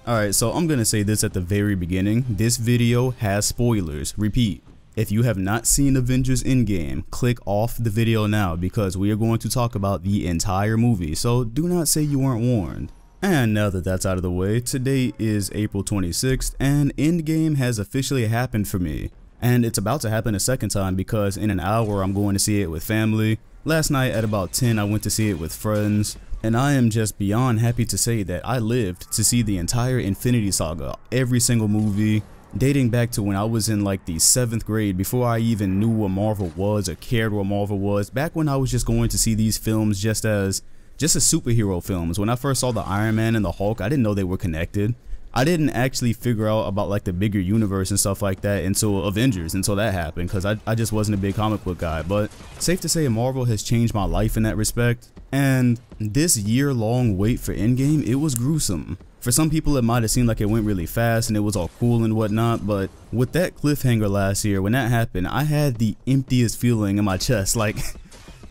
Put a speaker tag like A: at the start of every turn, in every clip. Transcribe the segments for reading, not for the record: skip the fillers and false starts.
A: Alright, so I'm gonna say this at the very beginning. This video has spoilers. Repeat. If you have not seen Avengers End Game, click off the video now because we are going to talk about the entire movie, so do not say you weren't warned. And now that that's out of the way, today is April 26th and Endgame has officially happened for me. And it's about to happen a second time because in an hour I'm going to see it with family. Last night at about 10 I went to see it with friends. And I am just beyond happy to say that I lived to see the entire Infinity Saga, every single movie, dating back to when I was in like the 7th grade, before I even knew what Marvel was or cared what Marvel was, back when I was just going to see these films just as superhero films. When I first saw the Iron Man and the Hulk, I didn't know they were connected. I didn't actually figure out about like the bigger universe and stuff like that until Avengers, until that happened, because I just wasn't a big comic book guy. But safe to say Marvel has changed my life in that respect. And this year-long wait for Endgame, it was gruesome. For some people it might have seemed like it went really fast and it was all cool and whatnot, but with that cliffhanger last year, when that happened, I had the emptiest feeling in my chest. Like,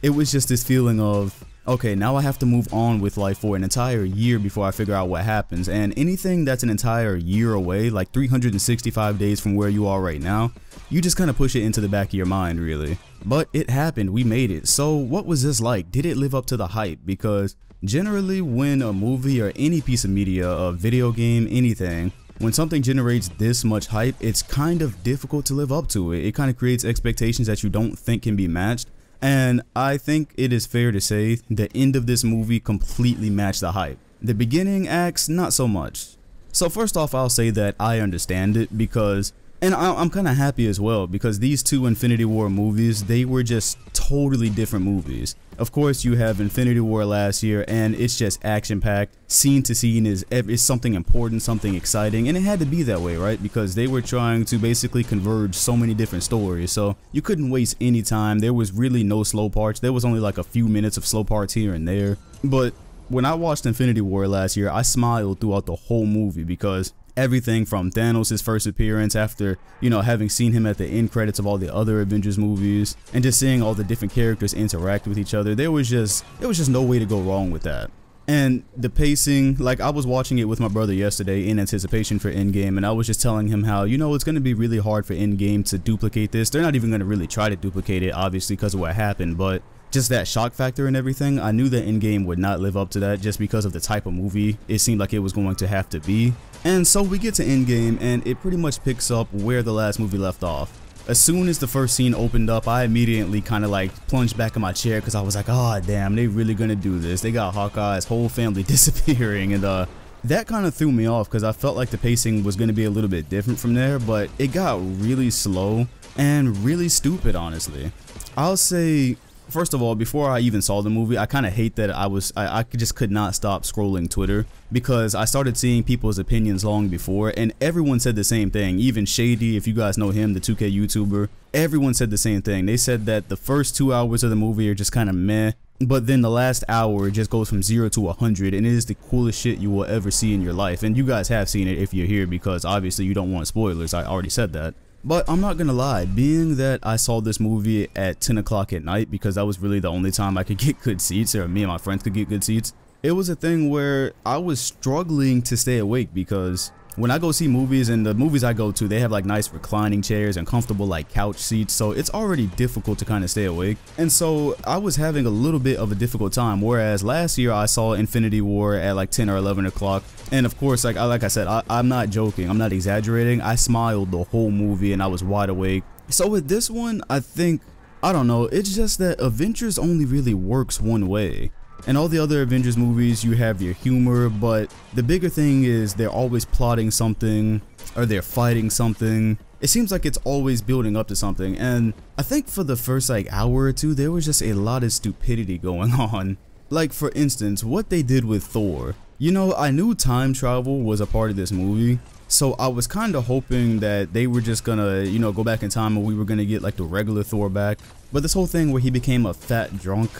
A: it was just this feeling of, okay, now I have to move on with life for an entire year before I figure out what happens. And anything that's an entire year away, like 365 days from where you are right now, you just kind of push it into the back of your mind, really. But it happened, we made it. So what was this like? Did it live up to the hype? Because generally when a movie or any piece of media, a video game, anything, when something generates this much hype, it's kind of difficult to live up to it. It kind of creates expectations that you don't think can be matched. And I think it is fair to say the end of this movie completely matched the hype. The beginning acts, not so much. So first off, I'll say that I understand it because, and I'm kind of happy as well, because these two Infinity War movies, they were just totally different movies. Of course, you have Infinity War last year, and it's just action-packed. Scene to scene is something important, something exciting, and it had to be that way, right? Because they were trying to basically converge so many different stories, so you couldn't waste any time. There was really no slow parts. There was only like a few minutes of slow parts here and there. But when I watched Infinity War last year, I smiled throughout the whole movie because everything from Thanos' first appearance after, you know, having seen him at the end credits of all the other Avengers movies and just seeing all the different characters interact with each other, there was just no way to go wrong with that. And the pacing, like I was watching it with my brother yesterday in anticipation for Endgame, and I was just telling him how, you know, it's going to be really hard for Endgame to duplicate this. They're not even going to really try to duplicate it, obviously, because of what happened, but just that shock factor and everything, I knew that Endgame would not live up to that just because of the type of movie it seemed like it was going to have to be. And so we get to Endgame and it pretty much picks up where the last movie left off. As soon as the first scene opened up, I immediately kind of like plunged back in my chair because I was like, oh damn, they really gonna do this. They got Hawkeye's whole family disappearing, and that kind of threw me off because I felt like the pacing was going to be a little bit different from there, but it got really slow and really stupid, honestly. I'll say, first of all, before I even saw the movie, I kind of hate that I just could not stop scrolling Twitter because I started seeing people's opinions long before, and everyone said the same thing. Even Shady, if you guys know him, the 2K YouTuber, everyone said the same thing. They said that the first 2 hours of the movie are just kind of meh, but then the last hour just goes from 0 to 100, and it is the coolest shit you will ever see in your life. And you guys have seen it if you're here because obviously you don't want spoilers. I already said that. But I'm not gonna lie, being that I saw this movie at 10 o'clock at night because that was really the only time I could get good seats, or me and my friends could get good seats, it was a thing where I was struggling to stay awake because when I go see movies, and the movies I go to, they have like nice reclining chairs and comfortable like couch seats, so it's already difficult to kind of stay awake. And so I was having a little bit of a difficult time, whereas last year I saw Infinity War at like 10 or 11 o'clock, and of course, like I said, I'm not joking, I'm not exaggerating, I smiled the whole movie and I was wide awake. So with this one, I think, I don't know, it's just that Avengers only really works one way. In all the other Avengers movies, you have your humor, but the bigger thing is they're always plotting something, or they're fighting something. It seems like it's always building up to something, and I think for the first like hour or two, there was just a lot of stupidity going on. Like for instance, what they did with Thor. You know, I knew time travel was a part of this movie, so I was kind of hoping that they were just gonna, you know, go back in time and we were gonna get like the regular Thor back. But this whole thing where he became a fat drunk,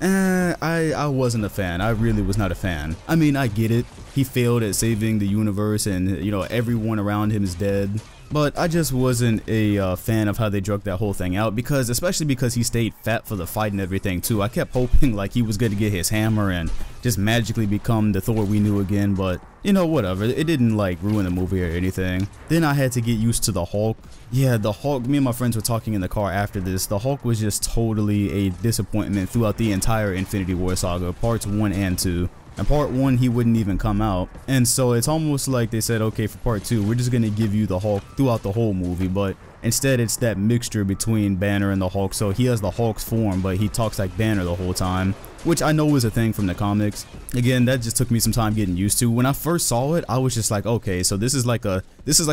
A: I wasn't a fan. I really was not a fan. I mean, I get it. He failed at saving the universe and, you know, everyone around him is dead. But I just wasn't a fan of how they drug that whole thing out, because especially because he stayed fat for the fight and everything too. I kept hoping like he was going to get his hammer and just magically become the Thor we knew again, but you know, whatever. It didn't like ruin the movie or anything. Then I had to get used to the Hulk. Yeah, the Hulk, me and my friends were talking in the car after this. The Hulk was just totally a disappointment throughout the entire Infinity War saga, parts 1 and 2. And part 1, he wouldn't even come out, and so it's almost like they said, okay, for part 2 we're just gonna give you the Hulk throughout the whole movie, but instead it's that mixture between Banner and the Hulk. So he has the Hulk's form, but he talks like Banner the whole time, which I know is a thing from the comics. Again, that just took me some time getting used to. When I first saw it, I was just like, okay, so this is like a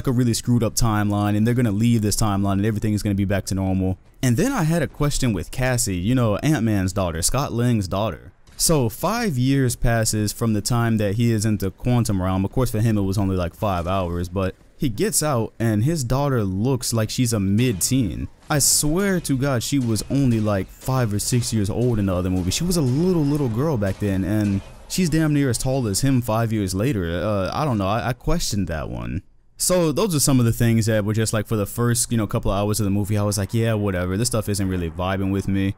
A: really screwed up timeline, and they're gonna leave this timeline and everything is gonna be back to normal. And then I had a question with Cassie, you know, Ant-Man's daughter, Scott Lang's daughter. So 5 years passes from the time that he is in the quantum realm. Of course, for him it was only like 5 hours, but he gets out and his daughter looks like she's a mid-teen. I swear to God, she was only like 5 or 6 years old in the other movie. She was a little girl back then, and she's damn near as tall as him 5 years later. I don't know, I questioned that one. So those are some of the things that were just like, for the first, you know, couple of hours of the movie, I was like, yeah, whatever, this stuff isn't really vibing with me.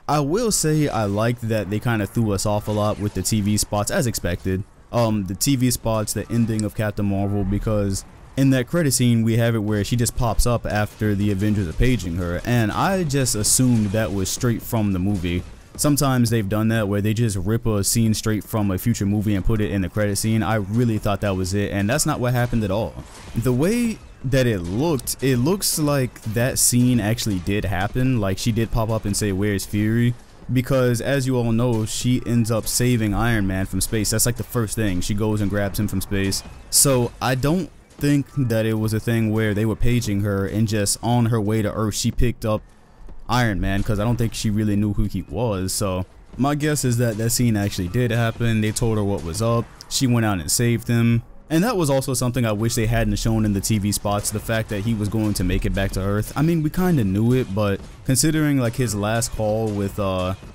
A: I will say I liked that they kind of threw us off a lot with the TV spots, as expected. The TV spots, the ending of Captain Marvel, because in that credit scene we have it where she just pops up after the Avengers are paging her, and I just assumed that was straight from the movie. Sometimes they've done that where they just rip a scene straight from a future movie and put it in the credit scene. I really thought that was it, and that's not what happened at all. The way that it looks like that scene actually did happen, like she did pop up and say, "Where's Fury?" Because as you all know, she ends up saving Iron Man from space. That's like the first thing, she goes and grabs him from space. So I don't think that it was a thing where they were paging her and just on her way to Earth she picked up Iron Man, because I don't think she really knew who he was. So my guess is that that scene actually did happen. They told her what was up, she went out and saved him. And that was also something I wish they hadn't shown in the TV spots, the fact that he was going to make it back to Earth. I mean, we kind of knew it, but considering like his last call with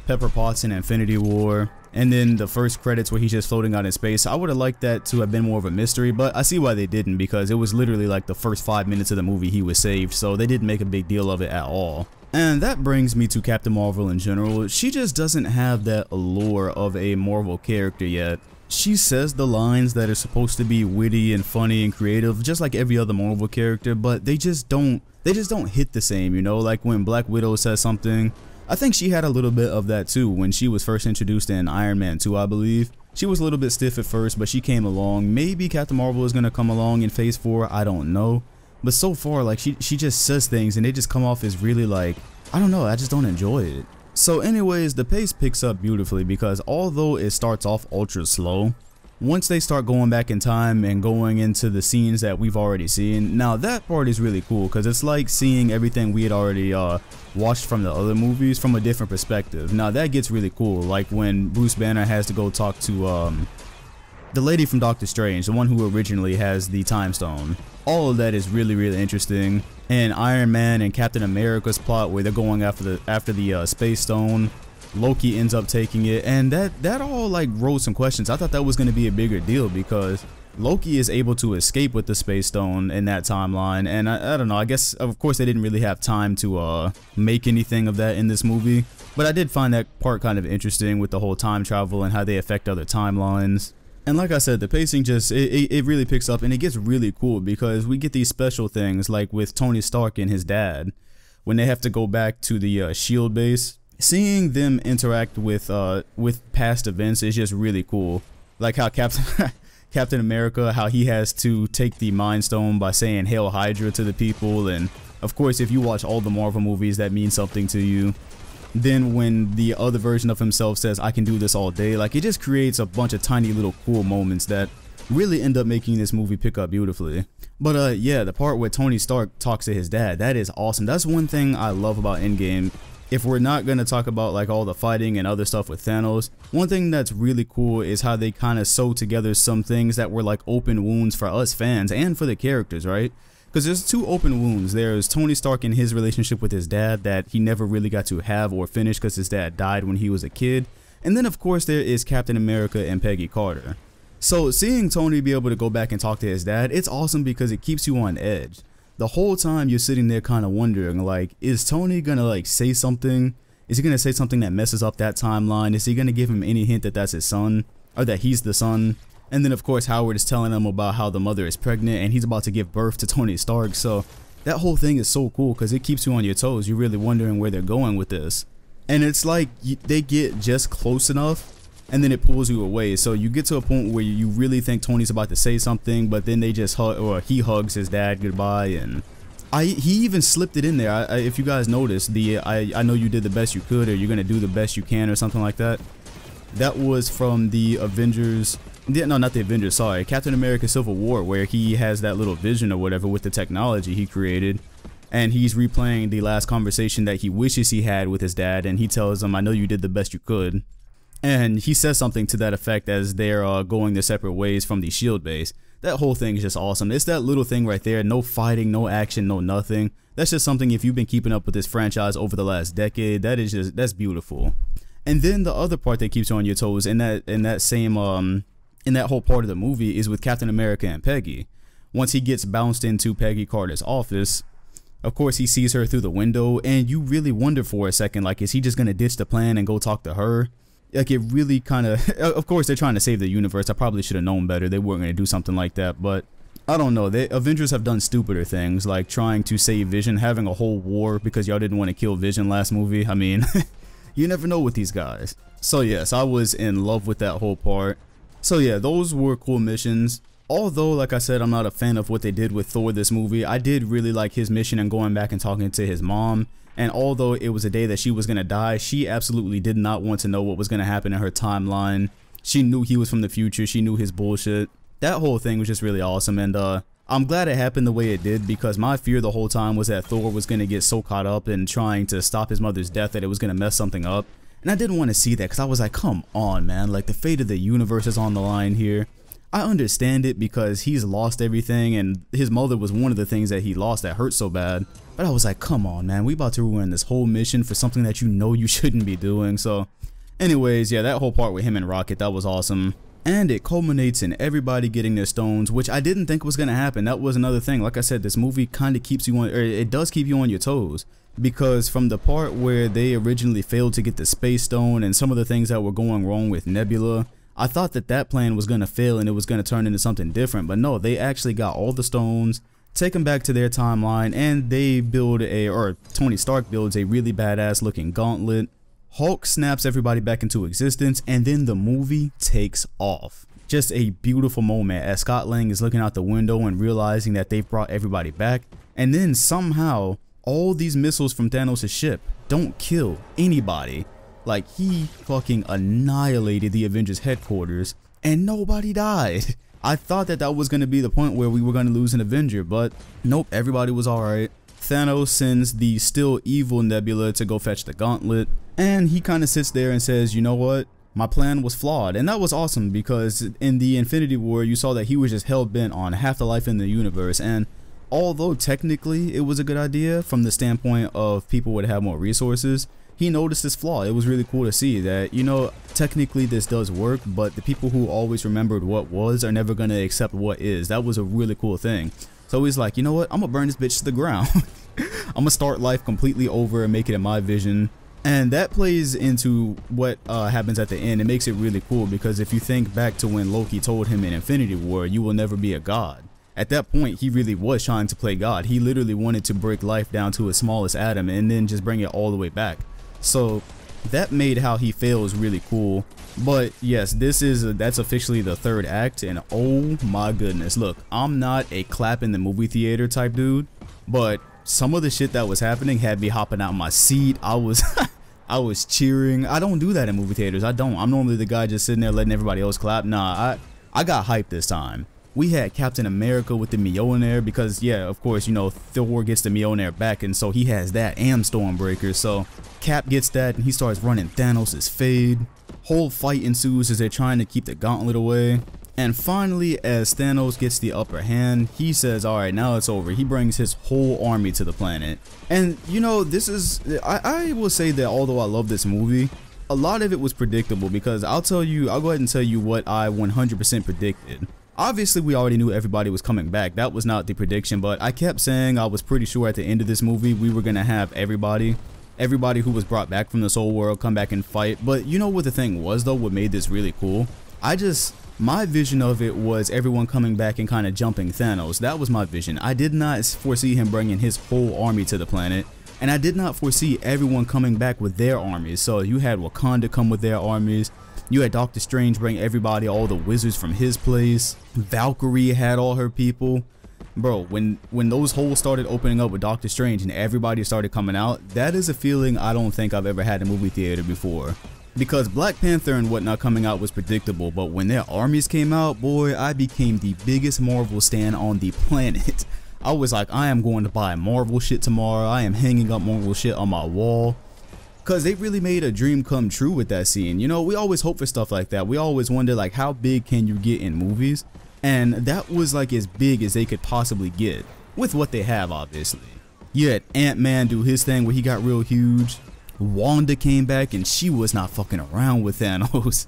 A: Pepper Potts in Infinity War, and then the first credits where he's just floating out in space, I would have liked that to have been more of a mystery, but I see why they didn't, because it was literally like the first 5 minutes of the movie he was saved, so they didn't make a big deal of it at all. And that brings me to Captain Marvel in general. She just doesn't have that allure of a Marvel character yet. She says the lines that are supposed to be witty and funny and creative, just like every other Marvel character, but they just don't hit the same, you know? Like when Black Widow says something, I think she had a little bit of that too when she was first introduced in Iron Man 2, I believe. She was a little bit stiff at first, but she came along. Maybe Captain Marvel is going to come along in Phase 4, I don't know. But so far, like she just says things and they just come off as really like, I don't know, I just don't enjoy it. So anyways, the pace picks up beautifully, because although it starts off ultra slow, once they start going back in time and going into the scenes that we've already seen, now that part is really cool, because it's like seeing everything we had already watched from the other movies from a different perspective. Now that gets really cool, like when Bruce Banner has to go talk to the lady from Doctor Strange, the one who originally has the Time Stone. All of that is really interesting. And Iron Man and Captain America's plot where they're going after the Space Stone, Loki ends up taking it, and that all like rose some questions. I thought that was going to be a bigger deal, because Loki is able to escape with the Space Stone in that timeline, and I don't know, I guess of course they didn't really have time to make anything of that in this movie, but I did find that part kind of interesting with the whole time travel and how they affect other timelines. And like I said, the pacing just, it really picks up, and it gets really cool because we get these special things like with Tony Stark and his dad when they have to go back to the S.H.I.E.L.D. base. Seeing them interact with past events is just really cool. Like how Captain America, how he has to take the Mind Stone by saying Hail Hydra to the people, and of course if you watch all the Marvel movies that means something to you. Then when the other version of himself says, "I can do this all day," like it just creates a bunch of tiny little cool moments that really end up making this movie pick up beautifully. But yeah, the part where Tony Stark talks to his dad, that is awesome. That's one thing I love about Endgame. If we're not going to talk about like all the fighting and other stuff with Thanos, one thing that's really cool is how they kind of sew together some things that were like open wounds for us fans and for the characters, right? Because there's two open wounds. There's Tony Stark and his relationship with his dad that he never really got to have or finish because his dad died when he was a kid. And then of course there is Captain America and Peggy Carter. So seeing Tony be able to go back and talk to his dad, it's awesome because it keeps you on edge. the whole time you're sitting there kind of wondering, like, is Tony gonna like say something? Is he gonna say something that messes up that timeline? Is he gonna give him any hint that that's his son, or that he's the son? And then of course Howard is telling him about how the mother is pregnant and he's about to give birth to Tony Stark. So that whole thing is so cool because it keeps you on your toes. You're really wondering where they're going with this. And it's like they get just close enough and then it pulls you away. So you get to a point where you really think Tony's about to say something, but then they just hug, or he hugs his dad goodbye. And he even slipped it in there. If you guys noticed, I know you did the best you could, or you're gonna do the best you can, or something like that. That was from the Avengers. No, not the Avengers, sorry, Captain America Civil War, where he has that little vision or whatever with the technology he created, and he's replaying the last conversation that he wishes he had with his dad, and he tells him, I know you did the best you could. And he says something to that effect as they're going their separate ways from the SHIELD base. That whole thing is just awesome. It's that little thing right there, no fighting, no action, no nothing. That's just something, if you've been keeping up with this franchise over the last decade, that's beautiful. And then the other part that keeps you on your toes in that whole part of the movie is with Captain America and Peggy. Once he gets bounced into Peggy Carter's office, of course he sees her through the window, and you really wonder for a second, like, is he just gonna ditch the plan and go talk to her? Like, it really kind of course they're trying to save the universe. I probably should have known better. They weren't gonna do something like that, but I don't know. The Avengers have done stupider things, like trying to save Vision, having a whole war because y'all didn't want to kill Vision last movie. I mean, you never know with these guys. So yes, I was in love with that whole part. So yeah, those were cool missions. Although, like I said, I'm not a fan of what they did with Thor this movie. I did really like his mission and going back and talking to his mom. And although it was a day that she was going to die, she absolutely did not want to know what was going to happen in her timeline. She knew he was from the future. She knew his bullshit. That whole thing was just really awesome. And I'm glad it happened the way it did, because my fear the whole time was that Thor was going to get so caught up in trying to stop his mother's death that it was going to mess something up. And I didn't want to see that, because I was like, come on, man. Like, the fate of the universe is on the line here. I understand it because he's lost everything, and his mother was one of the things that he lost that hurt so bad. But I was like, come on, man. We about to ruin this whole mission for something that you know you shouldn't be doing. So anyways, yeah, that whole part with him and Rocket, that was awesome. And it culminates in everybody getting their stones, which I didn't think was going to happen. That was another thing. Like I said, this movie kind of keeps you on, or it does keep you on your toes. Because from the part where they originally failed to get the Space Stone and some of the things that were going wrong with Nebula, I thought that plan was going to fail and it was going to turn into something different. But no, they actually got all the stones, take them back to their timeline, and they build Tony Stark builds a really badass looking gauntlet. Hulk snaps everybody back into existence, and then the movie takes off. Just a beautiful moment as Scott Lang is looking out the window and realizing that they've brought everybody back. And then somehow all these missiles from Thanos' ship don't kill anybody. Like, he fucking annihilated the Avengers headquarters and nobody died. I thought that was going to be the point where we were going to lose an Avenger, but nope, everybody was alright. Thanos sends the still evil Nebula to go fetch the gauntlet, and he kind of sits there and says, you know what? My plan was flawed. And that was awesome, because in the Infinity War, you saw that he was just hell-bent on half the life in the universe, and although technically it was a good idea from the standpoint of people would have more resources, he noticed this flaw. It was really cool to see that, you know, technically this does work, but the people who always remembered what was are never going to accept what is. That was a really cool thing. So he's like, you know what, I'm gonna burn this bitch to the ground. I'm gonna start life completely over and make it in my vision. And that plays into what happens at the end. It makes it really cool, because if you think back to when Loki told him in Infinity War, you will never be a god. At that point, he really was trying to play God. He literally wanted to break life down to its smallest atom and then just bring it all the way back. So that made how he fails really cool. But yes, that's officially the third act, and oh my goodness, look, I'm not a clap in the movie theater type dude, but some of the shit that was happening had me hopping out my seat. I was cheering. I don't do that in movie theaters. I don't. I'm normally the guy just sitting there letting everybody else clap. Nah, I got hyped this time. We had Captain America with the Mjolnir, because yeah, of course, you know, Thor gets the Mjolnir back, and so he has that and Stormbreaker. So Cap gets that and he starts running Thanos' fade. Whole fight ensues as they're trying to keep the gauntlet away. And finally, as Thanos gets the upper hand, he says, alright, now it's over. He brings his whole army to the planet. And you know, this is, I will say that although I love this movie, a lot of it was predictable, because I'll go ahead and tell you what I 100% predicted. Obviously, we already knew everybody was coming back. That was not the prediction, but I kept saying I was pretty sure at the end of this movie we were gonna have everybody who was brought back from the Soul World come back and fight. But you know what the thing was though, what made this really cool? My vision of it was everyone coming back and kind of jumping Thanos. That was my vision. I did not foresee him bringing his whole army to the planet, and I did not foresee everyone coming back with their armies. So you had Wakanda come with their armies. You had Doctor Strange bring everybody, all the wizards from his place. Valkyrie had all her people. Bro, when those holes started opening up with Doctor Strange and everybody started coming out, that is a feeling I don't think I've ever had in a movie theater before. Because Black Panther and whatnot coming out was predictable, but when their armies came out, boy, I became the biggest Marvel stan on the planet. I was like, I am going to buy Marvel shit tomorrow. I am hanging up Marvel shit on my wall. Cause they really made a dream come true with that scene. You know, we always hope for stuff like that. We always wonder like, how big can you get in movies? And that was like as big as they could possibly get with what they have, obviously. You had Ant-Man do his thing where he got real huge. Wanda came back and she was not fucking around with Thanos.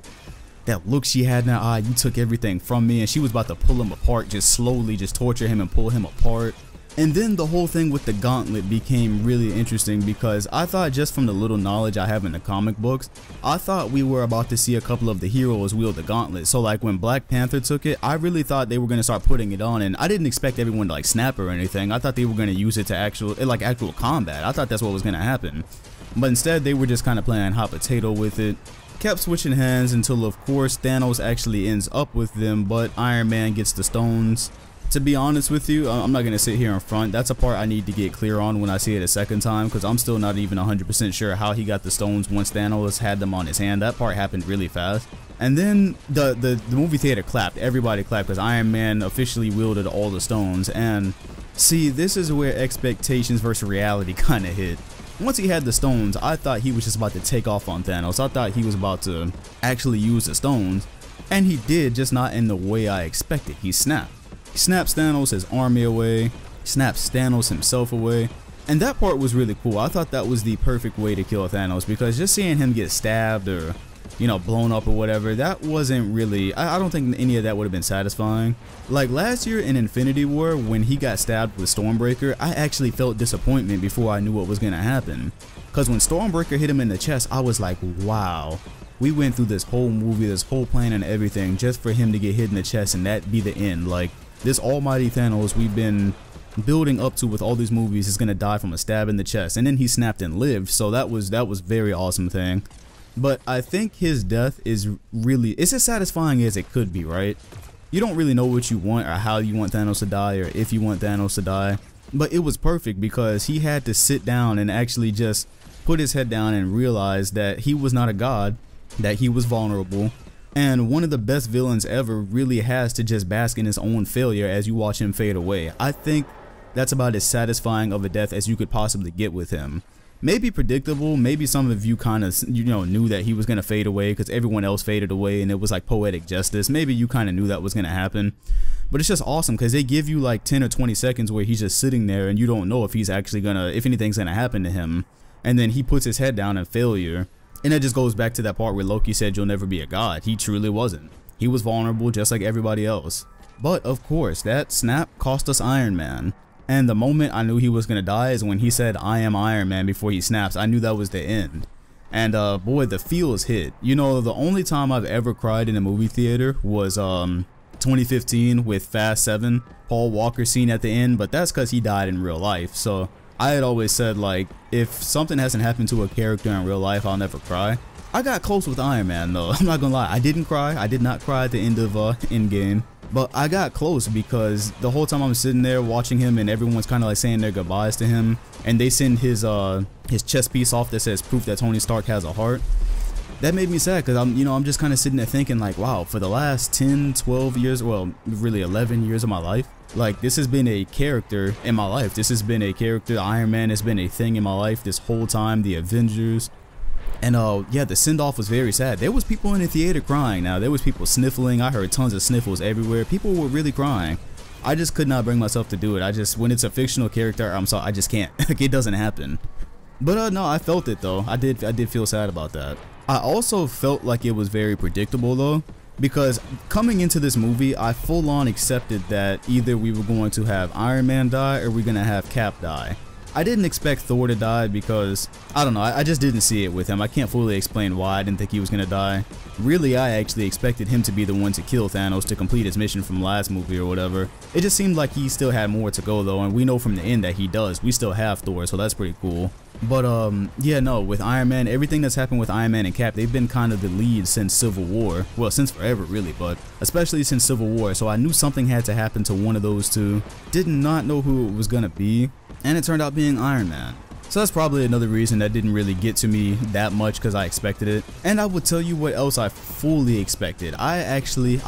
A: That look she had in her eye, you took everything from me, and she was about to pull him apart, just slowly just torture him and pull him apart. And then the whole thing with the gauntlet became really interesting because I thought, just from the little knowledge I have in the comic books, I thought we were about to see a couple of the heroes wield the gauntlet. So like when Black Panther took it, I really thought they were going to start putting it on, and I didn't expect everyone to like snap or anything. I thought they were going to use it to actual combat. I thought that's what was going to happen. But instead they were just kind of playing hot potato with it. Kept switching hands until of course Thanos actually ends up with them, but Iron Man gets the stones. To be honest with you, I'm not going to sit here in front. That's a part I need to get clear on when I see it a second time, because I'm still not even 100% sure how he got the stones once Thanos had them on his hand. That part happened really fast. And then the movie theater clapped. Everybody clapped because Iron Man officially wielded all the stones. And see, this is where expectations versus reality kind of hit. Once he had the stones, I thought he was just about to take off on Thanos. I thought he was about to actually use the stones. And he did, just not in the way I expected. He snapped. He snaps Thanos' army away, snaps Thanos himself away, and that part was really cool. I thought that was the perfect way to kill Thanos, because just seeing him get stabbed or, you know, blown up or whatever, that wasn't really, I don't think any of that would have been satisfying. Like last year in Infinity War, when he got stabbed with Stormbreaker, I actually felt disappointment before I knew what was going to happen. Because when Stormbreaker hit him in the chest, I was like, wow. We went through this whole movie, this whole plan and everything just for him to get hit in the chest and that be the end. Like, this almighty Thanos we've been building up to with all these movies is gonna die from a stab in the chest, and then he snapped and lived. So that was very awesome thing. But I think his death is really, it's as satisfying as it could be, right? You don't really know what you want or how you want Thanos to die or if you want Thanos to die, but it was perfect because he had to sit down and actually just put his head down and realize that he was not a god, that he was vulnerable. And one of the best villains ever really has to just bask in his own failure as you watch him fade away. I think that's about as satisfying of a death as you could possibly get with him. Maybe predictable, maybe some of you kind of, you know, knew that he was going to fade away because everyone else faded away and it was like poetic justice. Maybe you kind of knew that was going to happen. But it's just awesome because they give you like 10 or 20 seconds where he's just sitting there and you don't know if he's actually gonna, if anything's going to happen to him. And then he puts his head down in failure. And it just goes back to that part where Loki said you'll never be a god. He truly wasn't. He was vulnerable just like everybody else. But of course, that snap cost us Iron Man. And the moment I knew he was going to die is when he said, I am Iron Man before he snaps. I knew that was the end. And boy, the feels hit. You know, the only time I've ever cried in a movie theater was 2015 with Fast 7. Paul Walker scene at the end, but that's because he died in real life. So I had always said, like, if something hasn't happened to a character in real life, I'll never cry. I got close with Iron Man though. I'm not gonna lie, I didn't cry. I did not cry at the end of Endgame. But I got close because the whole time I'm sitting there watching him and everyone's kind of like saying their goodbyes to him, and they send his chest piece off that says proof that Tony Stark has a heart. That made me sad because I'm just kind of sitting there thinking like, wow, for the last 10, 12 years, well, really 11 years of my life, like this has been a character in my life. This has been a character. Iron Man has been a thing in my life this whole time. The Avengers. And yeah, the send-off was very sad. There was people in the theater crying. Now there was people sniffling. I heard tons of sniffles everywhere. People were really crying. I just could not bring myself to do it. When it's a fictional character, I'm sorry, I just can't. Like, it doesn't happen. But no, I felt it though. I did feel sad about that. I also felt like it was very predictable though, because coming into this movie, I full on accepted that either we were going to have Iron Man die or we're gonna have Cap die. I didn't expect Thor to die because, I don't know, I just didn't see it with him. I can't fully explain why I didn't think he was gonna die. Really, I actually expected him to be the one to kill Thanos to complete his mission from last movie or whatever. It just seemed like he still had more to go though, and we know from the end that he does. We still have Thor, so that's pretty cool. But yeah, no, with Iron Man, everything that's happened with Iron Man and Cap, they've been kind of the lead since Civil War. Well, since forever really, but especially since Civil War. So I knew something had to happen to one of those two. Did not know who it was gonna be, and it turned out being Iron Man. So that's probably another reason that didn't really get to me that much, because I expected it. And I would tell you what else I fully expected. I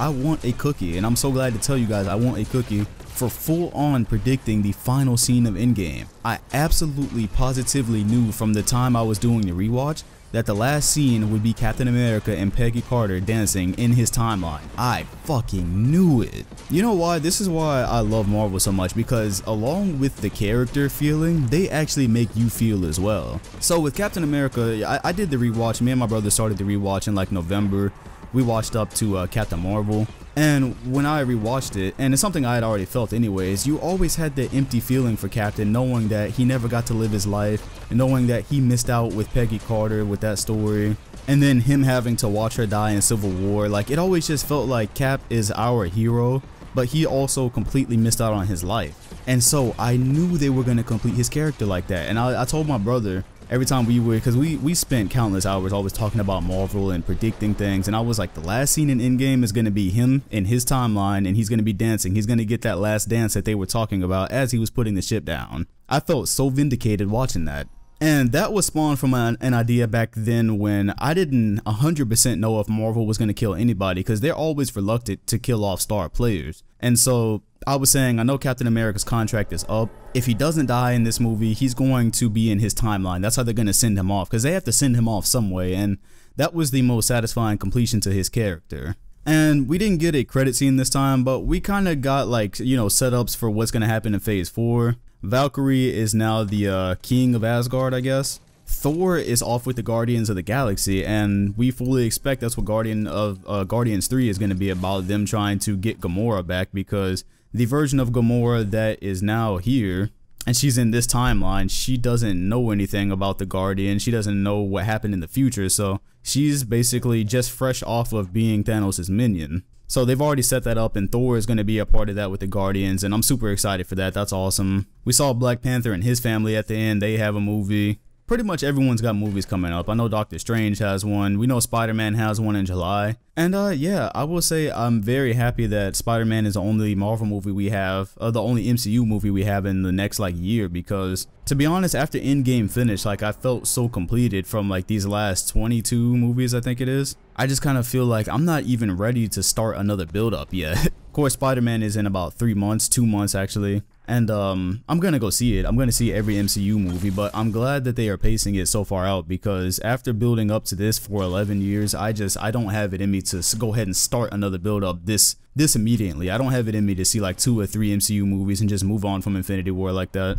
A: want a cookie, and I'm so glad to tell you guys I want a cookie for full on predicting the final scene of Endgame. I absolutely positively knew from the time I was doing the rewatch that the last scene would be Captain America and Peggy Carter dancing in his timeline. I fucking knew it. You know why? This is why I love Marvel so much, because along with the character feeling, they actually make you feel as well. So with Captain America, I did the rewatch. Me and my brother started the rewatch in like November. We watched up to Captain Marvel, and when I rewatched it, and it's something I had already felt anyways, you always had the empty feeling for Captain, knowing that he never got to live his life, and knowing that he missed out with Peggy Carter with that story, and then him having to watch her die in Civil War. Like, it always just felt like Cap is our hero, but he also completely missed out on his life. And so I knew they were going to complete his character like that, and I told my brother, every time we would, because we spent countless hours always talking about Marvel and predicting things, and I was like, the last scene in Endgame is going to be him in his timeline, and he's going to be dancing. He's going to get that last dance that they were talking about as he was putting the ship down. I felt so vindicated watching that. And that was spawned from an idea back then when I didn't 100% know if Marvel was going to kill anybody, because they're always reluctant to kill off star players. And so I was saying, I know Captain America's contract is up. If he doesn't die in this movie, he's going to be in his timeline. That's how they're going to send him off, because they have to send him off some way, and that was the most satisfying completion to his character. And we didn't get a credit scene this time, but we kind of got, like, you know, setups for what's going to happen in Phase 4. Valkyrie is now the king of Asgard, I guess. Thor is off with the Guardians of the Galaxy, and we fully expect that's what Guardians 3 is going to be about, them trying to get Gamora back, because the version of Gamora that is now here, and she's in this timeline, she doesn't know anything about the Guardians. She doesn't know what happened in the future, so she's basically just fresh off of being Thanos' minion. So they've already set that up, and Thor is going to be a part of that with the Guardians, and I'm super excited for that. That's awesome. We saw Black Panther and his family at the end. They have a movie. Pretty much everyone's got movies coming up. I know Doctor Strange has one. We know Spider-Man has one in July. And yeah, I will say I'm very happy that Spider-Man is the only Marvel movie we have, the only MCU movie we have in the next like year, because to be honest, after Endgame finished, like I felt so completed from like these last 22 movies, I think it is. I just kind of feel like I'm not even ready to start another build up yet. Of course, Spider-Man is in about 3 months, 2 months actually. And I'm gonna go see it. I'm gonna see every MCU movie, but I'm glad that they are pacing it so far out, because after building up to this for 11 years, I don't have it in me to go ahead and start another build up this immediately. I don't have it in me to see like 2 or 3 MCU movies and just move on from Infinity War like that.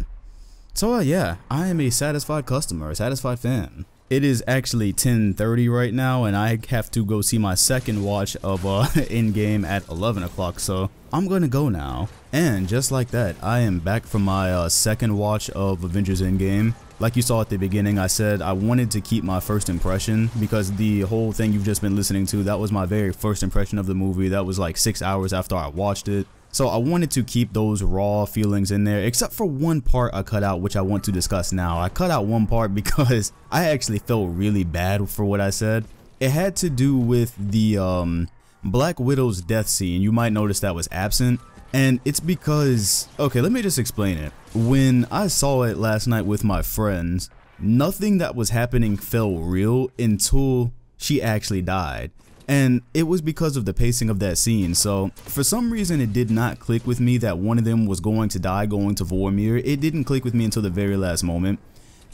A: So yeah, I am a satisfied customer, a satisfied fan. It is actually 10:30 right now, and I have to go see my second watch of Endgame at 11 o'clock, so I'm gonna go now. And just like that, I am back from my second watch of Avengers End Game. Like you saw at the beginning, I said I wanted to keep my first impression, because the whole thing you've just been listening to, that was my very first impression of the movie. That was like 6 hours after I watched it. So I wanted to keep those raw feelings in there, except for one part I cut out, which I want to discuss now. I cut out one part because I actually felt really bad for what I said. It had to do with the Black Widow's death scene. You might notice that was absent. And it's because, okay, let me just explain it. When I saw it last night with my friends, nothing that was happening felt real until she actually died. And it was because of the pacing of that scene. So for some reason, it did not click with me that one of them was going to die going to Vormir. It didn't click with me until the very last moment.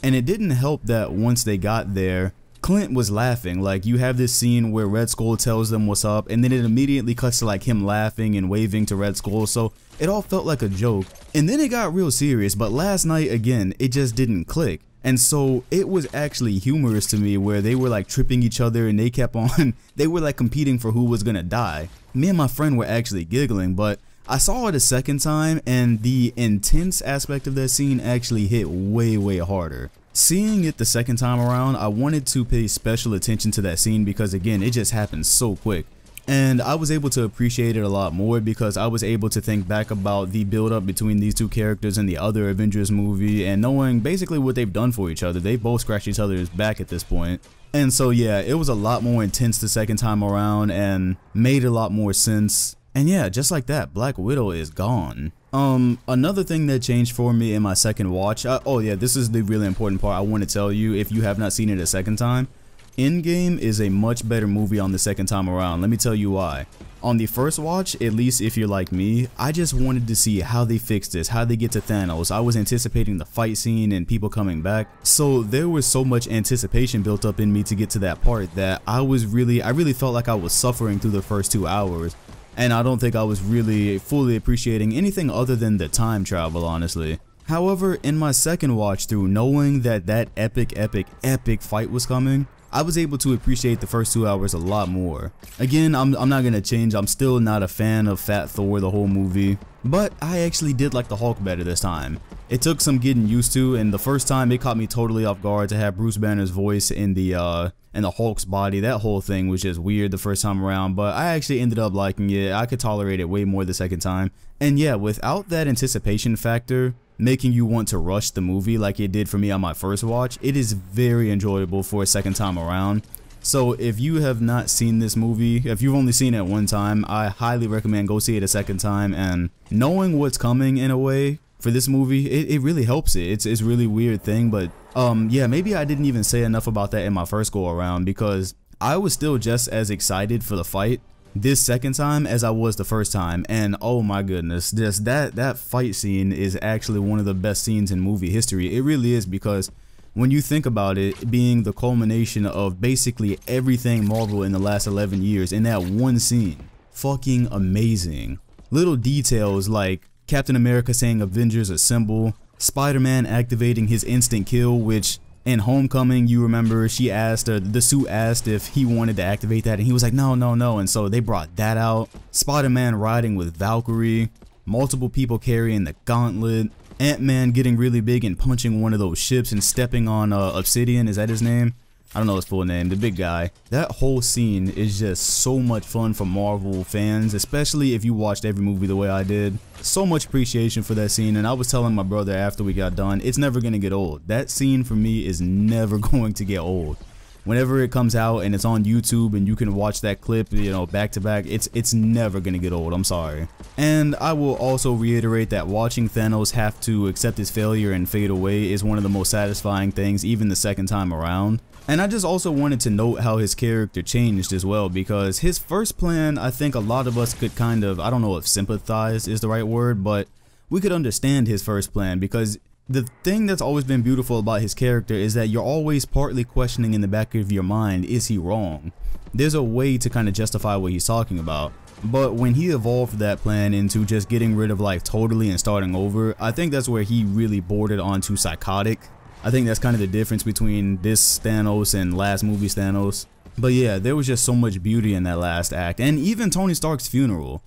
A: And it didn't help that once they got there, Clint was laughing. Like, you have this scene where Red Skull tells them what's up, and then it immediately cuts to like him laughing and waving to Red Skull. So it all felt like a joke. And then it got real serious, but last night again, it just didn't click. And so it was actually humorous to me where they were like tripping each other and they kept on, they were like competing for who was gonna die. Me and my friend were actually giggling, but I saw it a second time and the intense aspect of that scene actually hit way harder. Seeing it the second time around, I wanted to pay special attention to that scene because again, it just happened so quick. And I was able to appreciate it a lot more because I was able to think back about the build up between these two characters in the other Avengers movie and knowing basically what they've done for each other. They both scratched each other's back at this point. And so yeah, it was a lot more intense the second time around and made a lot more sense. And yeah, just like that, Black Widow is gone. Another thing that changed for me in my second watch, oh yeah, this is the really important part I want to tell you if you have not seen it a second time. Endgame is a much better movie on the second time around. Let me tell you why. On the first watch, at least if you're like me, I just wanted to see how they fix this, how they get to Thanos. I was anticipating the fight scene and people coming back. So there was so much anticipation built up in me to get to that part that I really felt like I was suffering through the first 2 hours. And I don't think I was really fully appreciating anything other than the time travel, honestly. However, in my second watch through, knowing that that epic fight was coming, I was able to appreciate the first 2 hours a lot more. Again, I'm not gonna change. I'm still not a fan of Fat Thor the whole movie, but I actually did like the Hulk better this time. It took some getting used to, and the first time it caught me totally off guard to have Bruce Banner's voice in the Hulk's body. That whole thing was just weird the first time around, but I actually ended up liking it. I could tolerate it way more the second time. And yeah, without that anticipation factor making you want to rush the movie like it did for me on my first watch, it is very enjoyable for a second time around. So if you have not seen this movie, if you've only seen it one time, I highly recommend go see it a second time. And knowing what's coming in a way for this movie, it really helps it. It's really weird thing, but yeah, maybe I didn't even say enough about that in my first go around because I was still just as excited for the fight this second time as I was the first time. And oh my goodness, just that fight scene is actually one of the best scenes in movie history. It really is, because when you think about it being the culmination of basically everything Marvel in the last 11 years in that one scene, fucking amazing. Little details like Captain America saying Avengers Assemble, Spider-Man activating his instant kill, which in Homecoming, you remember she asked, the suit asked if he wanted to activate that and he was like, no, and so they brought that out. Spider-Man riding with Valkyrie, multiple people carrying the gauntlet, Ant-Man getting really big and punching one of those ships and stepping on Obsidian, is that his name? I don't know his full name, the big guy. That whole scene is just so much fun for Marvel fans, especially if you watched every movie the way I did. So much appreciation for that scene, and I was telling my brother after we got done, it's never gonna get old. That scene for me is never going to get old. Whenever it comes out and it's on YouTube and you can watch that clip, you know, back to back, it's never gonna get old, I'm sorry. And I will also reiterate that watching Thanos have to accept his failure and fade away is one of the most satisfying things, even the second time around. And I just also wanted to note how his character changed as well, because his first plan, I think a lot of us could kind of, I don't know if sympathize is the right word, but we could understand his first plan, because the thing that's always been beautiful about his character is that you're always partly questioning in the back of your mind, is he wrong? There's a way to kind of justify what he's talking about. But when he evolved that plan into just getting rid of life totally and starting over, I think that's where he really bordered onto psychotic. I think that's kind of the difference between this Thanos and last movie's Thanos. But yeah, there was just so much beauty in that last act, and even Tony Stark's funeral.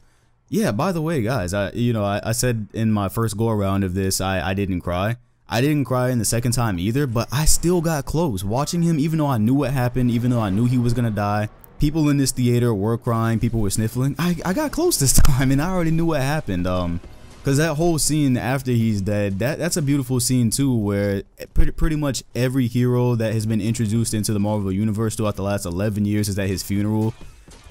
A: Yeah, by the way, guys, I said in my first go around of this, I didn't cry. I didn't cry in the second time either, but I still got close watching him, even though I knew what happened, even though I knew he was gonna die. People in this theater were crying, people were sniffling. I got close this time, and I already knew what happened. Because that whole scene after he's dead, that's a beautiful scene too, where pretty much every hero that has been introduced into the Marvel Universe throughout the last 11 years is at his funeral.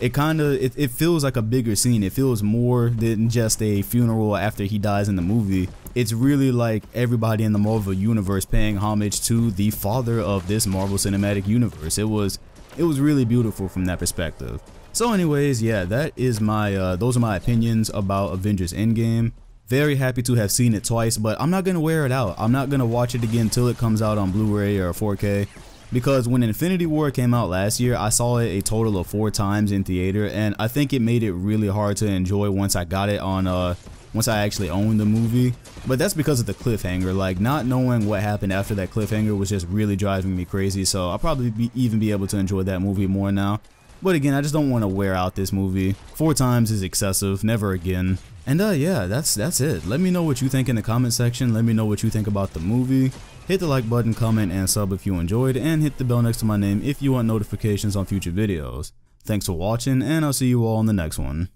A: It feels like a bigger scene. It feels more than just a funeral after he dies in the movie. It's really like everybody in the Marvel Universe paying homage to the father of this Marvel Cinematic Universe. It was really beautiful from that perspective. So anyways, yeah, that is my those are my opinions about Avengers Endgame. Very happy to have seen it twice, but I'm not going to wear it out. I'm not going to watch it again until it comes out on Blu-ray or 4K. Because when Infinity War came out last year, I saw it a total of 4 times in theater, and I think it made it really hard to enjoy once I got it on once I actually own the movie. But that's because of the cliffhanger. Like, not knowing what happened after that cliffhanger was just really driving me crazy. So I'll probably even be able to enjoy that movie more now. But again, I just don't want to wear out this movie. 4 times is excessive, never again. And yeah, that's it. Let me know what you think in the comment section. Let me know what you think about the movie. Hit the like button, comment, and sub if you enjoyed, and hit the bell next to my name if you want notifications on future videos. Thanks for watching, and I'll see you all in the next one.